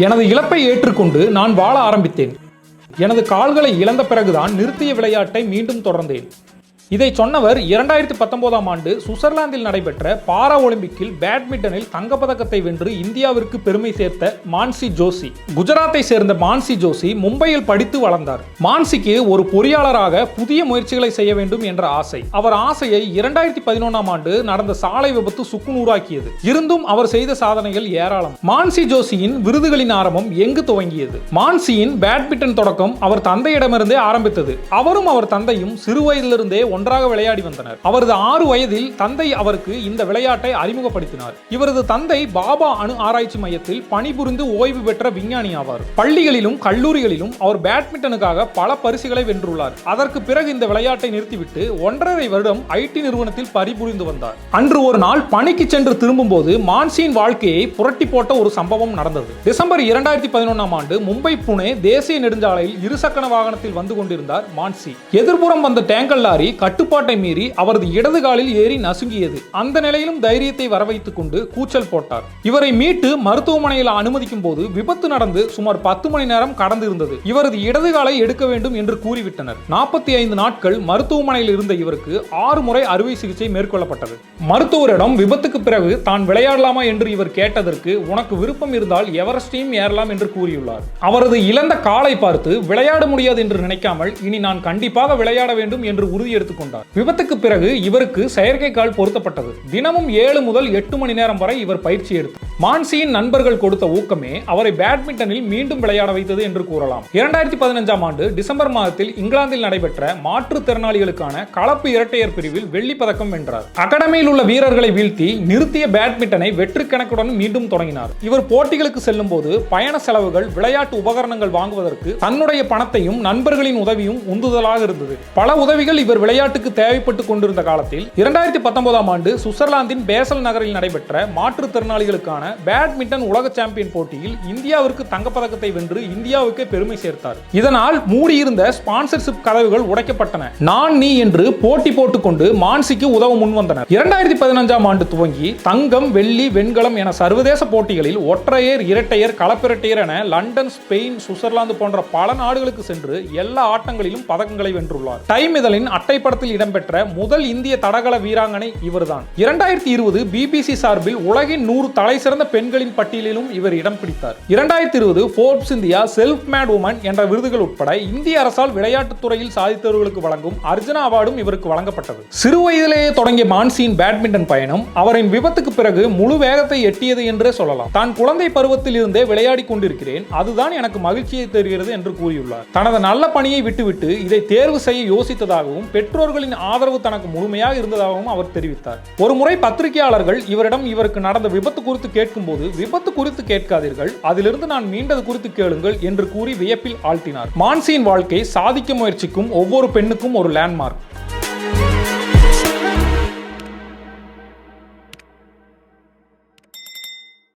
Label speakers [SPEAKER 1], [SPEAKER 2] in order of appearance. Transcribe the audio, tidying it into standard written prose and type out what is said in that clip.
[SPEAKER 1] எனது இழப்பை ஏற்றுக்கொண்டு நான் வாழ ஆரம்பித்தேன். எனது கால்களை இழந்த பிறகுதான் நிறுத்திய விளையாட்டை மீண்டும் தொடர்ந்தேன். இதை சொன்னவர் 2019ஆம் ஆண்டு சுவிட்சர்லாந்தில் நடைபெற்ற பாரா ஒலிம்பிக்கில் பேட்மிண்டனில் தங்கப்பதக்கத்தை வென்று இந்தியாவிற்கு பெருமை சேர்த்த மான்சி ஜோஷி. குஜராத்தை சேர்ந்த மான்சி ஜோஷி மும்பையில் படித்து வளர்ந்தார். மான்சிக்கு ஒரு பொறியாளராக புதிய முயற்சிகளை செய்ய வேண்டும் என்ற ஆசை. அவர் ஆசையை 2011ஆம் ஆண்டு நடந்த சாலை விபத்து சுக்குநூறாக்கியது. இருந்தும் அவர் செய்த சாதனைகள் ஏராளம். மான்சி ஜோஷியின் விருதுகளின் ஆரம்பம் எங்கு துவங்கியது? மான்சியின் பேட்மிண்டன் தொடக்கம் அவர் தந்தையிடமிருந்தே ஆரம்பித்தது. அவரும் அவர் தந்தையும் சிறு வயதிலிருந்தே ஒன்றாக விளையாடி வந்தனர். அவரது 6 வயதில் தந்தை அவருக்கு இந்த விளையாட்டை அறிமுகப்படுத்தினார். இவரது தந்தை பாபா அணு ஆராய்ச்சி மையத்தில் பணிபுரிந்து ஓய்வு பெற்ற விஞ்ஞானி ஆவார். பள்ளிகளிலும் கல்லூரிகளிலும் அவர் பேட்மிண்டனுக்காக பல பரிசுகளை வென்றுள்ளார். அதற்கு பிறகு இந்த விளையாட்டை நிறுத்திவிட்டு 1.5 வருடம் ஐடி நிறுவனத்தில் பணிபுரிந்து வந்தார். அன்று ஒரு நாள் பணிக்கு சென்று திரும்பும் போது மான்சியின் வாழ்க்கையை புரட்டி போட்ட ஒரு சம்பவம் நடந்தது. டிசம்பர் 2011ஆம் ஆண்டு மும்பை புனே தேசிய நெடுஞ்சாலையில் இருசக்கர வாகனத்தில் வந்து கொண்டிருந்தார் மான்சி. எதிர்புறம் வந்த டேங்கர் லாரி கட்டுப்பாட்டை மீறி அவரது இடது காலில் ஏறி நசுங்கியது. அந்த நிலையிலும் தைரியத்தை வரவைத்துக் கொண்டு கூச்சல் போட்டார். இவரை மீட்டு மருத்துவமனையில் அனுமதிக்கும் போது விபத்து நடந்து சுமார் 10 மணி நேரம் கடந்து இருந்தது. இவரது இடது காலை எடுக்க வேண்டும் என்று கூறிவிட்டனர். 45 நாட்கள் மருத்துவமனையில் இருந்த இவருக்கு 6 முறை அறுவை சிகிச்சை மேற்கொள்ளப்பட்டது. மருத்துவரிடம் விபத்துக்கு பிறகு தான் விளையாடலாமா என்று இவர் கேட்டதற்கு, உனக்கு விருப்பம் இருந்தால் எவரெஸ்டையும் ஏறலாம் என்று கூறியுள்ளார். அவரது இழந்த காலை பார்த்து விளையாட முடியாது என்று நினைக்காமல் இனி நான் கண்டிப்பாக விளையாட வேண்டும் என்று உறுதி எடுத்துக் கொண்டார். விபத்துக்கு பிறகு இவருக்கு செயற்கை கால் பொருத்தப்பட்டது. தினமும் 7 முதல் 8 மணி நேரம் வரை இவர் பயிற்சி எடுத்தார். மான்சியின் நண்பர்கள் கொடுத்த ஊக்கமே அவரை பேட்மிண்டனில் மீண்டும் விளையாட வைத்தது என்று கூறலாம். 2015ஆம் ஆண்டு டிசம்பர் மாதத்தில் இங்கிலாந்தில் நடைபெற்ற மாற்றுத்திறனாளிகளுக்கான கலப்பு இரட்டையர் பிரிவில் வெள்ளி பதக்கம் வென்றார். அகாடமியில் உள்ள வீரர்களை வீழ்த்தி நிறுத்திய பேட்மிண்டனை வெற்றி கணக்குடன் மீண்டும் தொடங்கினார். இவர் போட்டிகளுக்கு செல்லும் போது பயண செலவுகள், விளையாட்டு உபகரணங்கள் வாங்குவதற்கு தன்னுடைய பணத்தையும் நண்பர்களின் உதவியும் உந்துதலாக இருந்தது. பல உதவிகள் இவர் விளையாட்டுக்கு தேவைப்பட்டுக் கொண்டிருந்த காலத்தில் 2019ஆம் ஆண்டு சுவிட்சர்லாந்தின் பேசல் நகரில் நடைபெற்ற மாற்றுத்திறனாளிகளுக்கான பேட்மிண்டன் உலக சாம்பியன் போட்டியில் இந்தியாவிற்கு தங்கப்பதக்கத்தை வென்று இந்தியாவுக்கு பெருமை சேர்த்தார். இதனால் மூடியிருந்த ஸ்பான்சர்ஷிப் கதவுகள் உடைக்கப்பட்டன. நான் நீ என்று போட்டி போட்டுக்கொண்டு மான்சிக்கு உதவ முன்வந்தனர். 2015ஆம் ஆண்டு துவங்கி தங்கம், வெள்ளி, வெண்கலம் என சர்வதேச போட்டிகளில் ஒற்றையர், இரட்டையர், கலப்பிரட்டையர் என லண்டன், ஸ்பெயின், சுவிட்சர்லாந்து போன்ற பல நாடுகளுக்கு சென்று எல்லா ஆட்டங்களிலும் பதக்கங்களை வென்றுள்ளார். டைம் இதழின் அட்டைப்படத்தில் இடம்பெற்ற முதல் இந்திய தடகள வீராங்கனை இவர்தான். 2020 பிபிசி சார்பில் உலகின் 100 தலை சிறந்த பெண்களின் பட்டியலிலும் இவர் இடம் பிடித்தார். 2020 Forbes India self made woman என்ற விருதுகள் உட்பட இந்திய அரசால் விளையாட்டுத் துறையில் சாதித்தவர்களுக்கு வழங்கும் அர்ஜுனா அவார்டும் இவருக்கு வழங்கப்பட்டது. சிறு வயதிலேயே தொடங்கிய மான்சியின் பேட்மிண்டன் பயணம் அவரின் விபத்துக்கு பிறகு முழு வேகத்தை எட்டியது என்றே சொல்லலாம். தான் குழந்தை பருவத்தில் இருந்தே விளையாடி கொண்டிருக்கிறேன், அதுதான் எனக்கு மகிழ்ச்சியை தருகிறது என்று கூறியுள்ளார். தனது நல்ல பணியை விட்டுவிட்டு இதை தேர்வு செய்ய யோசித்ததாகவும் பெற்றோர்களின் ஆதரவு தனக்கு முழுமையாக இருந்ததாகவும் அவர் தெரிவித்தார். ஒரு முறை பத்திரிகையாளர்கள் இவரிடம் இவருக்கு நடந்த விபத்து குறித்து கேட்கும்போது, விபத்து குறித்து கேட்காதீர்கள், அதிலிருந்து நான் மீண்டது குறித்து கேளுங்கள் என்று கூறி வியப்பில் ஆழ்த்தினார். மான்சியின் வாழ்க்கை சாதிக்க முயற்சிக்கும் ஒவ்வொரு பெண்ணுக்கும் ஒரு லேண்ட்மார்க்.